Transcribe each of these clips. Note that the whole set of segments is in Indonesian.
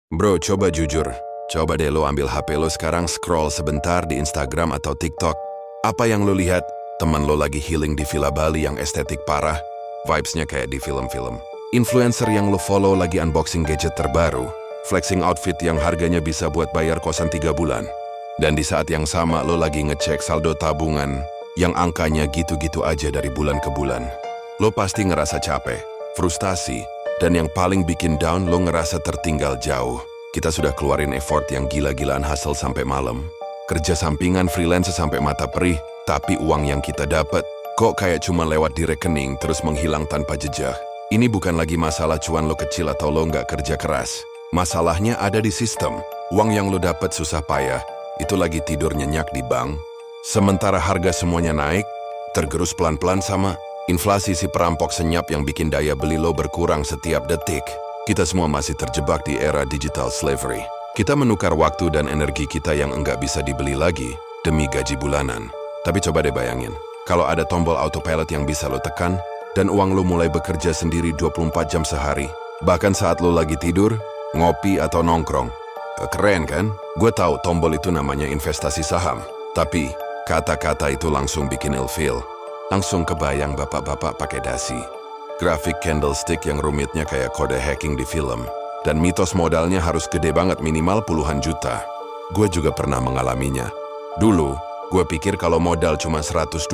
Bro, coba jujur. Coba deh lo ambil HP lo sekarang scroll sebentar di Instagram atau TikTok. Apa yang lo lihat? Teman lo lagi healing di Villa Bali yang estetik parah. Vibes-nya kayak di film-film. Influencer yang lo follow lagi unboxing gadget terbaru. Flexing outfit yang harganya bisa buat bayar kosan 3 bulan. Dan di saat yang sama lo lagi ngecek saldo tabungan yang angkanya gitu-gitu aja dari bulan ke bulan. Lo pasti ngerasa capek, frustasi, dan yang paling bikin down lo ngerasa tertinggal jauh. Kita sudah keluarin effort yang gila-gilaan hasil sampai malam. Kerja sampingan freelance sampai mata perih, tapi uang yang kita dapat kok kayak cuma lewat di rekening terus menghilang tanpa jejak. Ini bukan lagi masalah cuan lo kecil atau lo nggak kerja keras. Masalahnya ada di sistem. Uang yang lo dapat susah payah, itu lagi tidur nyenyak di bank. Sementara harga semuanya naik, tergerus pelan-pelan sama inflasi si perampok senyap yang bikin daya beli lo berkurang setiap detik. Kita semua masih terjebak di era digital slavery. Kita menukar waktu dan energi kita yang enggak bisa dibeli lagi demi gaji bulanan. Tapi coba deh bayangin, kalau ada tombol autopilot yang bisa lo tekan, dan uang lo mulai bekerja sendiri 24 jam sehari. Bahkan saat lo lagi tidur, ngopi atau nongkrong. Keren kan? Gue tahu tombol itu namanya investasi saham. Tapi kata-kata itu langsung bikin ilfeel. Langsung kebayang bapak-bapak pakai dasi. Grafik candlestick yang rumitnya kayak kode hacking di film. Dan mitos modalnya harus gede banget minimal puluhan juta. Gue juga pernah mengalaminya. Dulu, gue pikir kalau modal cuma 100-200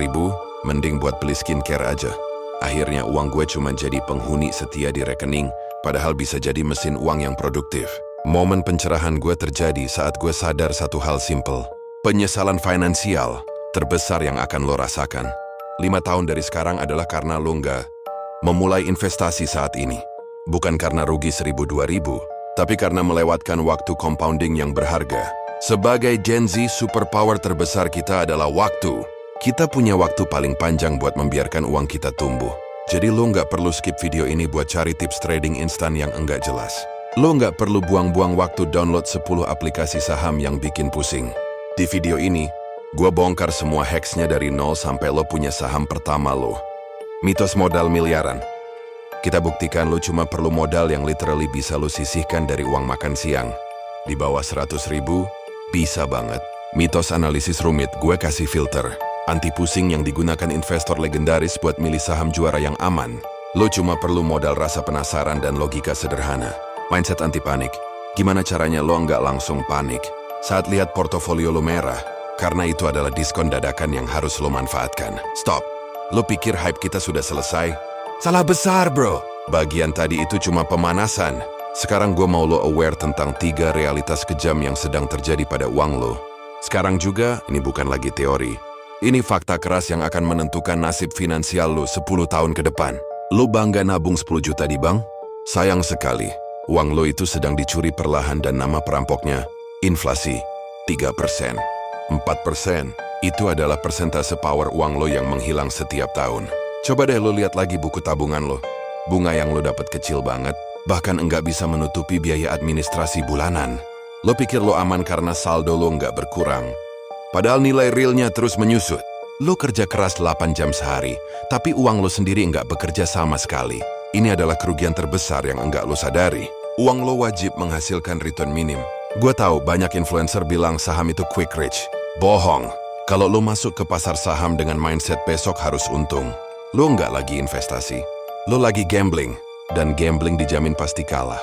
ribu, mending buat beli skincare aja. Akhirnya uang gue cuma jadi penghuni setia di rekening, padahal bisa jadi mesin uang yang produktif. Momen pencerahan gue terjadi saat gue sadar satu hal simple. Penyesalan finansial terbesar yang akan lo rasakan 5 tahun dari sekarang adalah karena lo nggak memulai investasi saat ini. Bukan karena rugi 1.000-2.000, tapi karena melewatkan waktu compounding yang berharga. Sebagai Gen Z, superpower terbesar kita adalah waktu. Kita punya waktu paling panjang buat membiarkan uang kita tumbuh. Jadi lo nggak perlu skip video ini buat cari tips trading instan yang enggak jelas. Lo nggak perlu buang-buang waktu download 10 aplikasi saham yang bikin pusing. Di video ini, gue bongkar semua hacksnya dari nol sampai lo punya saham pertama lo. Mitos modal miliaran. Kita buktikan lo cuma perlu modal yang literally bisa lo sisihkan dari uang makan siang. Di bawah 100 ribu, bisa banget. Mitos analisis rumit, gue kasih filter. Anti pusing yang digunakan investor legendaris buat milih saham juara yang aman. Lo cuma perlu modal rasa penasaran dan logika sederhana. Mindset anti panik. Gimana caranya lo nggak langsung panik saat lihat portofolio lo merah? Karena itu adalah diskon dadakan yang harus lo manfaatkan. Stop. Lo pikir hype kita sudah selesai? Salah besar, bro. Bagian tadi itu cuma pemanasan. Sekarang gue mau lo aware tentang 3 realitas kejam yang sedang terjadi pada uang lo. Sekarang juga, ini bukan lagi teori. Ini fakta keras yang akan menentukan nasib finansial lo 10 tahun ke depan. Lo bangga nabung 10 juta di bank? Sayang sekali, uang lo itu sedang dicuri perlahan dan nama perampoknya, inflasi, 3%. 4%, itu adalah persentase power uang lo yang menghilang setiap tahun. Coba deh lo lihat lagi buku tabungan lo. Bunga yang lo dapat kecil banget, bahkan enggak bisa menutupi biaya administrasi bulanan. Lo pikir lo aman karena saldo lo enggak berkurang. Padahal nilai realnya terus menyusut. Lo kerja keras 8 jam sehari, tapi uang lo sendiri enggak bekerja sama sekali. Ini adalah kerugian terbesar yang enggak lo sadari. Uang lo wajib menghasilkan return minim. Gue tahu banyak influencer bilang saham itu quick rich. Bohong. Kalau lo masuk ke pasar saham dengan mindset besok harus untung, lo nggak lagi investasi. Lo lagi gambling. Dan gambling dijamin pasti kalah.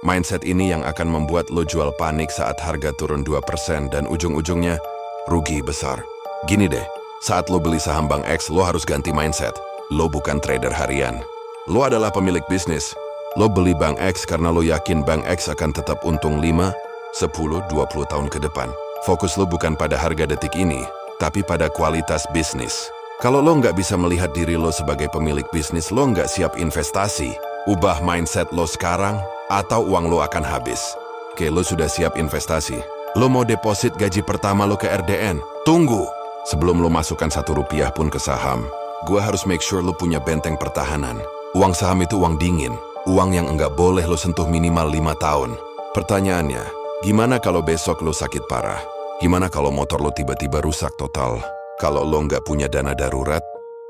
Mindset ini yang akan membuat lo jual panik saat harga turun 2% dan ujung-ujungnya rugi besar. Gini deh, saat lo beli saham Bank X, lo harus ganti mindset. Lo bukan trader harian. Lo adalah pemilik bisnis. Lo beli Bank X karena lo yakin Bank X akan tetap untung 5, 10, 20 tahun ke depan. Fokus lo bukan pada harga detik ini, tapi pada kualitas bisnis. Kalau lo nggak bisa melihat diri lo sebagai pemilik bisnis, lo nggak siap investasi. Ubah mindset lo sekarang, atau uang lo akan habis. Oke, lo sudah siap investasi. Lo mau deposit gaji pertama lo ke RDN? Tunggu! Sebelum lo masukkan 1 rupiah pun ke saham, gue harus make sure lo punya benteng pertahanan. Uang saham itu uang dingin. Uang yang enggak boleh lo sentuh minimal 5 tahun. Pertanyaannya, gimana kalau besok lo sakit parah? Gimana kalau motor lo tiba-tiba rusak total? Kalau lo nggak punya dana darurat,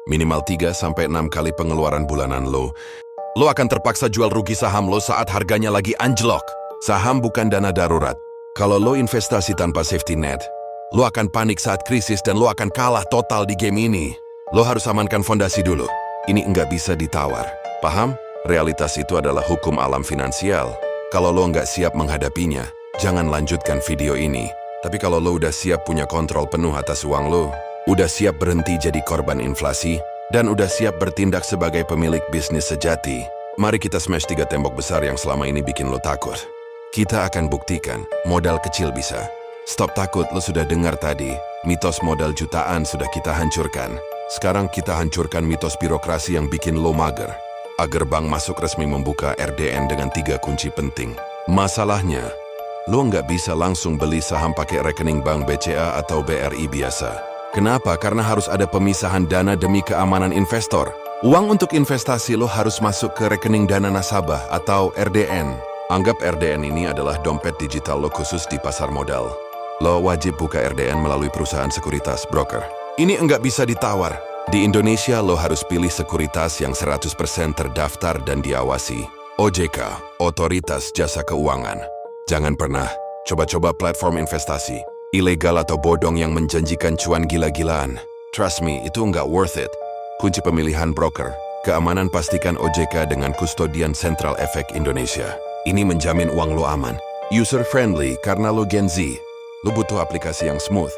minimal 3-6 kali pengeluaran bulanan lo akan terpaksa jual rugi saham lo saat harganya lagi anjlok. Saham bukan dana darurat. Kalau lo investasi tanpa safety net, lo akan panik saat krisis dan lo akan kalah total di game ini. Lo harus amankan fondasi dulu. Ini nggak bisa ditawar. Paham? Realitas itu adalah hukum alam finansial. Kalau lo nggak siap menghadapinya, jangan lanjutkan video ini. Tapi kalau lo udah siap punya kontrol penuh atas uang lo, udah siap berhenti jadi korban inflasi, dan udah siap bertindak sebagai pemilik bisnis sejati, mari kita smash 3 tembok besar yang selama ini bikin lo takut. Kita akan buktikan, modal kecil bisa. Stop takut, lo sudah dengar tadi, mitos modal jutaan sudah kita hancurkan. Sekarang kita hancurkan mitos birokrasi yang bikin lo mager. Agar bank masuk resmi membuka RDN dengan 3 kunci penting. Masalahnya, lo nggak bisa langsung beli saham pakai rekening bank BCA atau BRI biasa. Kenapa? Karena harus ada pemisahan dana demi keamanan investor. Uang untuk investasi lo harus masuk ke rekening dana nasabah atau RDN. Anggap RDN ini adalah dompet digital lo khusus di pasar modal. Lo wajib buka RDN melalui perusahaan sekuritas broker. Ini nggak bisa ditawar. Di Indonesia, lo harus pilih sekuritas yang 100% terdaftar dan diawasi. OJK, Otoritas Jasa Keuangan. Jangan pernah coba-coba platform investasi ilegal atau bodong yang menjanjikan cuan gila-gilaan. Trust me, itu nggak worth it. Kunci pemilihan broker, keamanan pastikan OJK dengan kustodian Central Efek Indonesia. Ini menjamin uang lo aman. User-friendly karena lo Gen Z. Lo butuh aplikasi yang smooth.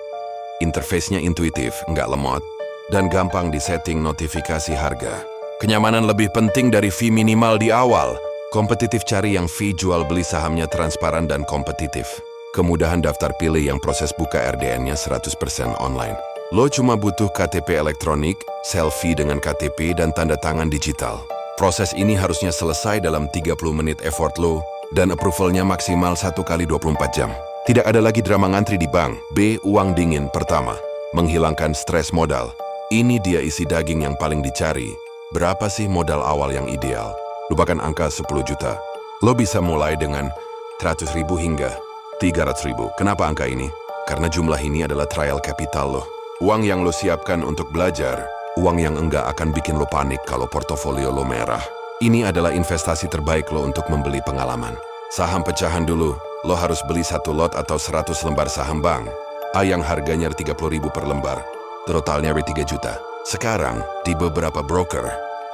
Interface-nya intuitif, nggak lemot, dan gampang disetting notifikasi harga. Kenyamanan lebih penting dari fee minimal di awal. Kompetitif cari yang fee jual beli sahamnya transparan dan kompetitif. Kemudahan daftar pilih yang proses buka RDN-nya 100% online. Lo cuma butuh KTP elektronik, selfie dengan KTP, dan tanda tangan digital. Proses ini harusnya selesai dalam 30 menit effort lo, dan approval-nya maksimal 1 kali 24 jam. Tidak ada lagi drama ngantri di bank. B. Uang dingin pertama. Menghilangkan stres modal. Ini dia isi daging yang paling dicari. Berapa sih modal awal yang ideal? Lupakan angka 10 juta. Lo bisa mulai dengan 100.000 hingga 300.000. Kenapa angka ini? Karena jumlah ini adalah trial capital lo. Uang yang lo siapkan untuk belajar. Uang yang enggak akan bikin lo panik kalau portofolio lo merah. Ini adalah investasi terbaik lo untuk membeli pengalaman. Saham pecahan dulu. Lo harus beli 1 lot atau 100 lembar saham bank. A yang harganya 30.000 per lembar. Totalnya 3 juta. Sekarang, di beberapa broker,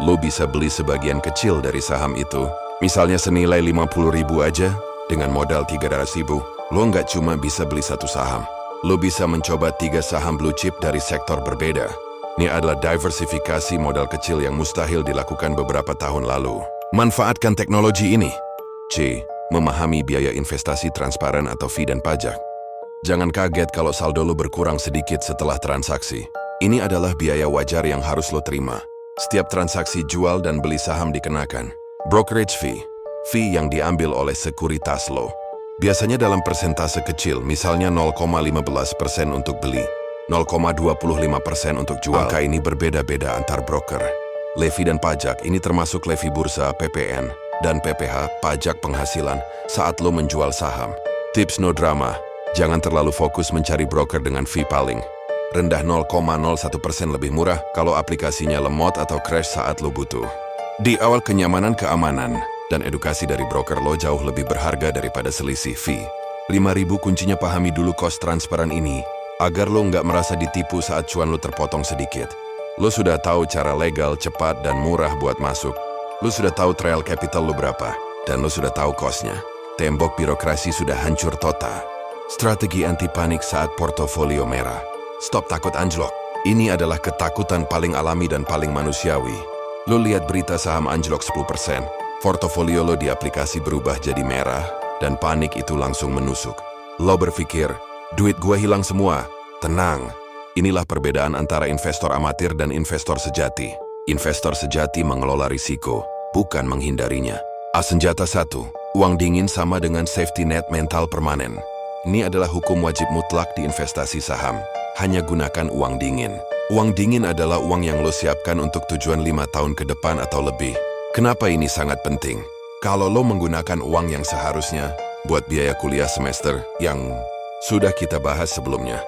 lo bisa beli sebagian kecil dari saham itu. Misalnya senilai 50.000 aja, dengan modal 300.000, lo nggak cuma bisa beli 1 saham. Lo bisa mencoba 3 saham blue chip dari sektor berbeda. Ini adalah diversifikasi modal kecil yang mustahil dilakukan beberapa tahun lalu. Manfaatkan teknologi ini. C. Memahami biaya investasi transparan atau fee dan pajak. Jangan kaget kalau saldo lo berkurang sedikit setelah transaksi. Ini adalah biaya wajar yang harus lo terima. Setiap transaksi jual dan beli saham dikenakan. Brokerage fee. Fee yang diambil oleh sekuritas lo. Biasanya dalam persentase kecil, misalnya 0,15% untuk beli, 0,25% untuk jual. Angka ini berbeda-beda antar broker. Levy dan pajak ini termasuk levy bursa, PPN, dan PPH, pajak penghasilan, saat lo menjual saham. Tips no drama. Jangan terlalu fokus mencari broker dengan fee paling rendah 0,01% lebih murah kalau aplikasinya lemot atau crash saat lo butuh. Di awal kenyamanan, keamanan, dan edukasi dari broker lo jauh lebih berharga daripada selisih fee. 5.000 kuncinya pahami dulu cost transparan ini, agar lo nggak merasa ditipu saat cuan lo terpotong sedikit. Lo sudah tahu cara legal, cepat, dan murah buat masuk. Lo sudah tahu trial capital lo berapa, dan lo sudah tahu cost-nya. Tembok birokrasi sudah hancur total. Strategi anti panik saat portofolio merah. Stop takut anjlok. Ini adalah ketakutan paling alami dan paling manusiawi. Lo lihat berita saham anjlok 10%, portofolio lo di aplikasi berubah jadi merah, dan panik itu langsung menusuk. Lo berpikir, duit gua hilang semua. Tenang. Inilah perbedaan antara investor amatir dan investor sejati. Investor sejati mengelola risiko, bukan menghindarinya. A senjata 1, uang dingin sama dengan safety net mental permanen. Ini adalah hukum wajib mutlak di investasi saham. Hanya gunakan uang dingin. Uang dingin adalah uang yang lo siapkan untuk tujuan 5 tahun ke depan atau lebih. Kenapa ini sangat penting? Kalau lo menggunakan uang yang seharusnya buat biaya kuliah semester yang sudah kita bahas sebelumnya.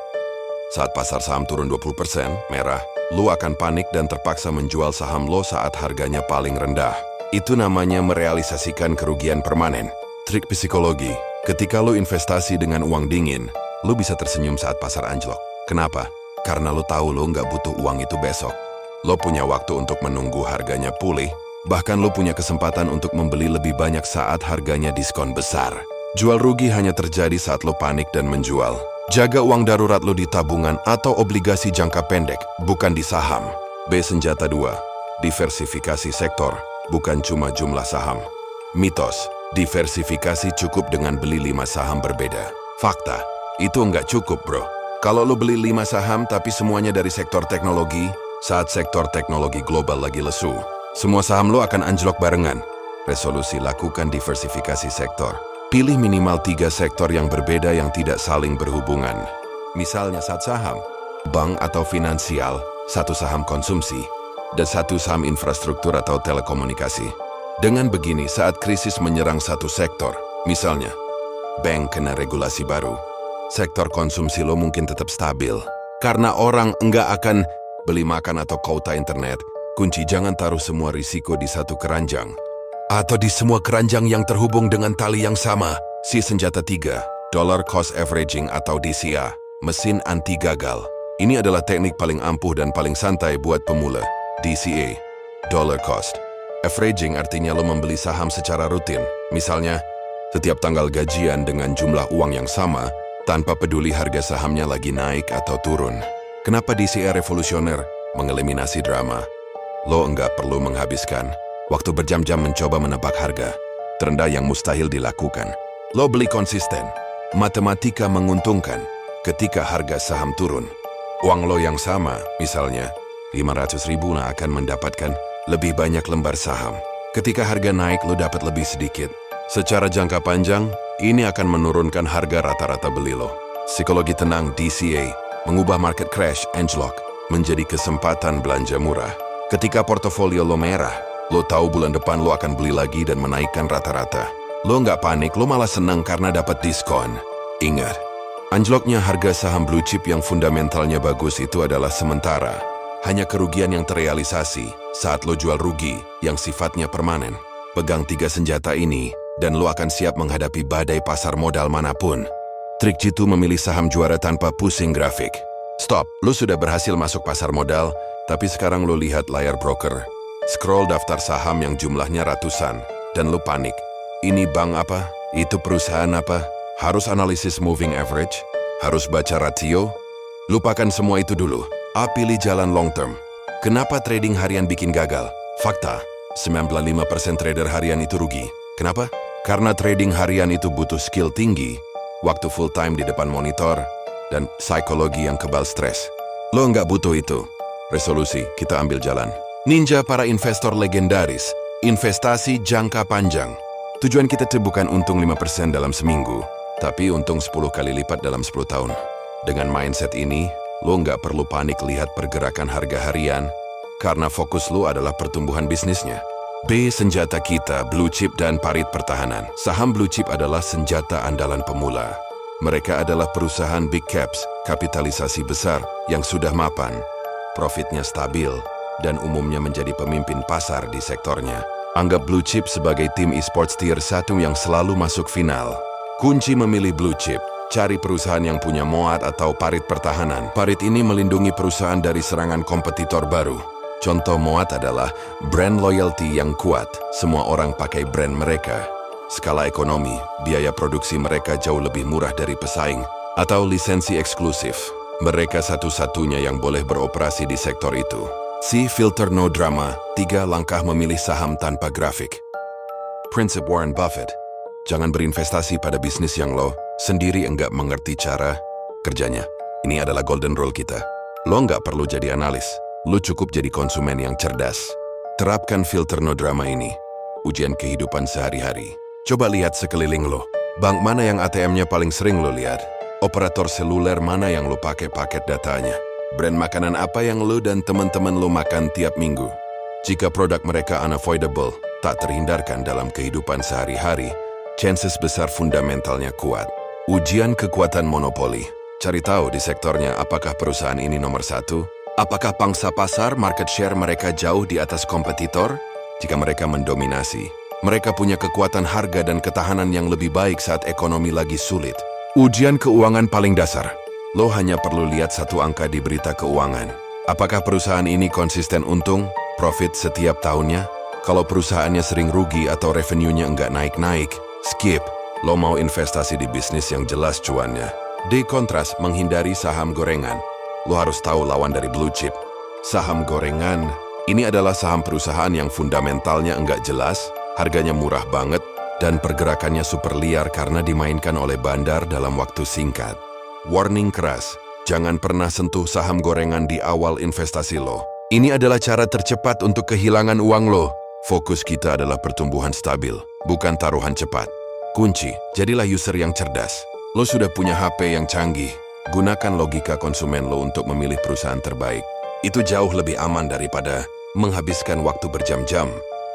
Saat pasar saham turun 20%, merah, lo akan panik dan terpaksa menjual saham lo saat harganya paling rendah. Itu namanya merealisasikan kerugian permanen. Trik psikologi, ketika lo investasi dengan uang dingin, lo bisa tersenyum saat pasar anjlok. Kenapa? Karena lo tahu lo nggak butuh uang itu besok. Lo punya waktu untuk menunggu harganya pulih, bahkan lo punya kesempatan untuk membeli lebih banyak saat harganya diskon besar. Jual rugi hanya terjadi saat lo panik dan menjual. Jaga uang darurat lo di tabungan atau obligasi jangka pendek, bukan di saham. B. Senjata 2. Diversifikasi sektor, bukan cuma jumlah saham. Mitos, diversifikasi cukup dengan beli 5 saham berbeda. Fakta, itu nggak cukup bro. Kalau lo beli 5 saham tapi semuanya dari sektor teknologi, saat sektor teknologi global lagi lesu, semua saham lo akan anjlok barengan. Resolusi, lakukan diversifikasi sektor. Pilih minimal 3 sektor yang berbeda yang tidak saling berhubungan. Misalnya 1 saham, bank atau finansial, 1 saham konsumsi, dan 1 saham infrastruktur atau telekomunikasi. Dengan begini, saat krisis menyerang satu sektor, misalnya, bank kena regulasi baru, sektor konsumsi lo mungkin tetap stabil. Karena orang enggak akan beli makan atau kuota internet, kunci jangan taruh semua risiko di satu keranjang. Atau di semua keranjang yang terhubung dengan tali yang sama. Si senjata 3, Dollar Cost Averaging atau DCA, mesin anti gagal. Ini adalah teknik paling ampuh dan paling santai buat pemula. DCA, Dollar Cost Averaging artinya lo membeli saham secara rutin. Misalnya, setiap tanggal gajian dengan jumlah uang yang sama, tanpa peduli harga sahamnya lagi naik atau turun. Kenapa DCA revolusioner? Mengeliminasi drama. Lo enggak perlu menghabiskan waktu berjam-jam mencoba menebak harga terendah yang mustahil dilakukan. Lo beli konsisten. Matematika menguntungkan. Ketika harga saham turun, uang lo yang sama, misalnya 500.000, akan mendapatkan lebih banyak lembar saham. Ketika harga naik, lo dapat lebih sedikit. Secara jangka panjang, ini akan menurunkan harga rata-rata beli lo. Psikologi tenang DCA mengubah market crash anjlok menjadi kesempatan belanja murah. Ketika portofolio lo merah, lo tahu bulan depan lo akan beli lagi dan menaikkan rata-rata. Lo nggak panik, lo malah senang karena dapat diskon. Ingat, anjloknya harga saham blue chip yang fundamentalnya bagus itu adalah sementara. Hanya kerugian yang terrealisasi saat lo jual rugi yang sifatnya permanen. Pegang 3 senjata ini dan lo akan siap menghadapi badai pasar modal manapun. Trik jitu memilih saham juara tanpa pusing grafik. Stop, lo sudah berhasil masuk pasar modal, tapi sekarang lo lihat layar broker. Scroll daftar saham yang jumlahnya ratusan, dan lo panik. Ini bank apa? Itu perusahaan apa? Harus analisis moving average? Harus baca rasio? Lupakan semua itu dulu. Pilih jalan long term. Kenapa trading harian bikin gagal? Fakta, 95% trader harian itu rugi. Kenapa? Karena trading harian itu butuh skill tinggi, waktu full time di depan monitor, dan psikologi yang kebal stres. Lo nggak butuh itu. Resolusi, kita ambil jalan. Ninja para investor legendaris, investasi jangka panjang. Tujuan kita tuh bukan untung 5% dalam seminggu, tapi untung 10 kali lipat dalam 10 tahun. Dengan mindset ini, lo nggak perlu panik lihat pergerakan harga harian, karena fokus lo adalah pertumbuhan bisnisnya. B. Senjata kita, blue chip dan parit pertahanan. Saham blue chip adalah senjata andalan pemula. Mereka adalah perusahaan big caps, kapitalisasi besar, yang sudah mapan, profitnya stabil, dan umumnya menjadi pemimpin pasar di sektornya. Anggap blue chip sebagai tim e-sports tier 1 yang selalu masuk final. Kunci memilih blue chip. Cari perusahaan yang punya moat atau parit pertahanan. Parit ini melindungi perusahaan dari serangan kompetitor baru. Contoh moat adalah brand loyalty yang kuat. Semua orang pakai brand mereka. Skala ekonomi, biaya produksi mereka jauh lebih murah dari pesaing. Atau lisensi eksklusif. Mereka satu-satunya yang boleh beroperasi di sektor itu. C. Filter no drama. 3 langkah memilih saham tanpa grafik. Prinsip Warren Buffett. Jangan berinvestasi pada bisnis yang lo sendiri enggak mengerti cara kerjanya. Ini adalah golden rule kita. Lo enggak perlu jadi analis. Lo cukup jadi konsumen yang cerdas. Terapkan filter no drama ini. Ujian kehidupan sehari-hari. Coba lihat sekeliling lo. Bank mana yang ATM-nya paling sering lo lihat? Operator seluler mana yang lo pakai paket datanya? Brand makanan apa yang lo dan teman-teman lo makan tiap minggu? Jika produk mereka unavoidable, tak terhindarkan dalam kehidupan sehari-hari, chances besar fundamentalnya kuat. Ujian kekuatan monopoli. Cari tahu di sektornya apakah perusahaan ini nomor 1? Apakah pangsa pasar market share mereka jauh di atas kompetitor? Jika mereka mendominasi, Mereka punya kekuatan harga dan ketahanan yang lebih baik saat ekonomi lagi sulit. Ujian keuangan paling dasar. Lo hanya perlu lihat satu angka di berita keuangan. Apakah perusahaan ini konsisten untung, profit setiap tahunnya? Kalau perusahaannya sering rugi atau revenue-nya enggak naik-naik, skip. Lo mau investasi di bisnis yang jelas cuannya. D. Kontras, menghindari saham gorengan. Lo harus tahu lawan dari blue chip. Saham gorengan, ini adalah saham perusahaan yang fundamentalnya enggak jelas, harganya murah banget, dan pergerakannya super liar karena dimainkan oleh bandar dalam waktu singkat. Warning keras, jangan pernah sentuh saham gorengan di awal investasi lo. Ini adalah cara tercepat untuk kehilangan uang lo. Fokus kita adalah pertumbuhan stabil, bukan taruhan cepat. Kunci, jadilah user yang cerdas. Lo sudah punya HP yang canggih. Gunakan logika konsumen lo untuk memilih perusahaan terbaik. Itu jauh lebih aman daripada menghabiskan waktu berjam-jam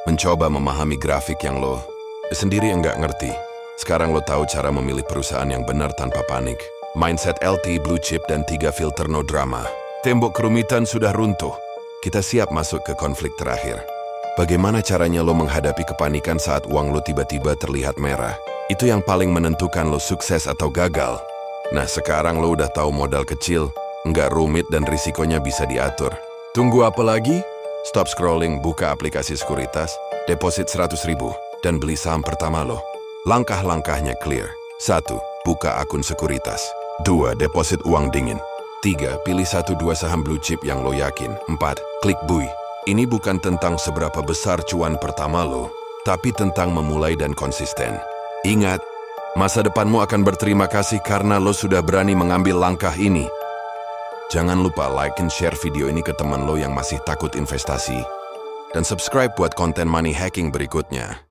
mencoba memahami grafik yang lo sendiri enggak ngerti. Sekarang lo tahu cara memilih perusahaan yang benar tanpa panik. Mindset LT, blue chip, dan 3 filter no drama. Tembok kerumitan sudah runtuh. Kita siap masuk ke konflik terakhir. Bagaimana caranya lo menghadapi kepanikan saat uang lo tiba-tiba terlihat merah? Itu yang paling menentukan lo sukses atau gagal. Nah, sekarang lo udah tahu modal kecil, enggak rumit dan risikonya bisa diatur. Tunggu apa lagi? Stop scrolling, buka aplikasi sekuritas, deposit 100.000, dan beli saham pertama lo. Langkah-langkahnya clear. 1. Buka akun sekuritas. 2. Deposit uang dingin. 3. Pilih 1-2 saham blue chip yang lo yakin. 4. Klik buy. Ini bukan tentang seberapa besar cuan pertama lo, tapi tentang memulai dan konsisten. Ingat, masa depanmu akan berterima kasih karena lo sudah berani mengambil langkah ini. Jangan lupa like dan share video ini ke teman lo yang masih takut investasi. Dan subscribe buat konten money hacking berikutnya.